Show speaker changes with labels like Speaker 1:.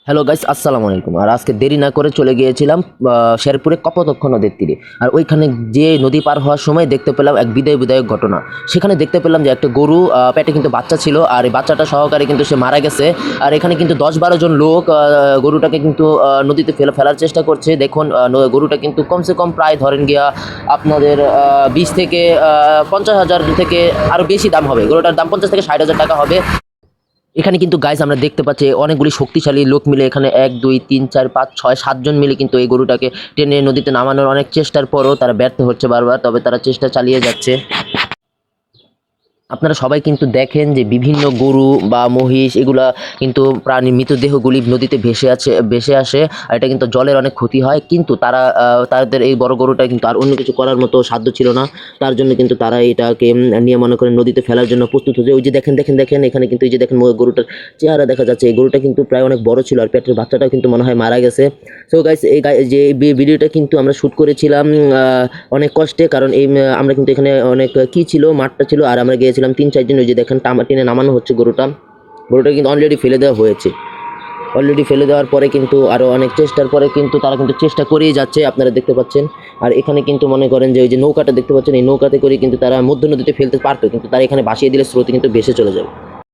Speaker 1: Hello guys, আসসালামু আলাইকুম। আর আজকে দেরি না করে চলে গিয়েছিলাম শেরপুরে কপোতাক্ষ নদীর তীরে। আর ওইখানে যে নদী পার হওয়ার সময় দেখতে পেলাম এক বিদায়ক ঘটনা। সেখানে দেখতে পেলাম যে একটা গরু পেটে কিন্তু বাচ্চা ছিল, আর এই বাচ্চাটা সহকারে কিন্তু সে মারা গেছে। আর এখানে কিন্তু ১০-১২ জন লোক গরুটাকে কিন্তু নদীতে ফেলার চেষ্টা করছে। দেখুন গরুটা কিন্তু কমসে কম প্রায় ধরেন গিয়া আপনাদের ২০ থেকে ৫০,০০০ থেকে আরও বেশি দাম হবে। গরুটার দাম ৫০ থেকে ৬০,০০০ টাকা হবে। এখানে কিন্তু গাইস আমরা দেখতে পাচ্ছি অনেকগুলি শক্তিশালী লোক মিলে এখানে ১, ২, ৩, ৪, ৫, ৬, ৭ জন মিলে কিন্তু এই গরুটাকে টেনে নদীতে নামানোর অনেক চেষ্টার পরও তারা ব্যর্থ হচ্ছে বারবার, তবে তারা চেষ্টা চালিয়ে যাচ্ছে। আপনারা সবাই কিন্তু দেখেন যে বিভিন্ন গরু বা মহিষ এগুলা কিন্তু প্রাণীর মৃতদেহগুলি নদীতে ভেসে আসে। আর এটা কিন্তু জলের অনেক ক্ষতি হয়, কিন্তু তাদের এই বড় গরুটা কিন্তু আর অন্য কিছু করার মতো সাধ্য ছিল না। তার জন্য কিন্তু তারা এটাকে নিয়ে মনে করেন নদীতে ফেলার জন্য প্রস্তুত হচ্ছে। ওই যে দেখেন এখানে কিন্তু এই যে দেখেন গরুটার চেহারা দেখা যাচ্ছে। এই গরুটা কিন্তু প্রায় অনেক বড় ছিল, আর পেটের বাচ্চাটাও কিন্তু মনে হয় মারা গেছে। সো গাইস, যে ভিডিওটা কিন্তু আমরা শ্যুট করেছিলাম অনেক কষ্টে, কারণ আমরা কিন্তু এখানে অনেক কি ছিল, মাঠটা ছিল, আর আমরা গিয়েছিলাম ৩-৪ দিন। ওই যে দেখেন টেনে নামানো হচ্ছে গরুটা কিন্তু অলরেডি ফেলে দেওয়া হয়েছে। অলরেডি ফেলে দেওয়ার পরে কিন্তু আরও অনেক চেষ্টার পরে কিন্তু তারা কিন্তু চেষ্টা করেই যাচ্ছে, আপনারা দেখতে পাচ্ছেন। আর এখানে কিন্তু মনে করেন যে ওই যে নৌকাটা দেখতে পাচ্ছেন, এই নৌকাতে করে কিন্তু তারা মধ্য নদীতে ফেলতে পারতো, কিন্তু তারা এখানে ভাসিয়ে দিলে স্রোতে কিন্তু ভেসে চলে যাবে।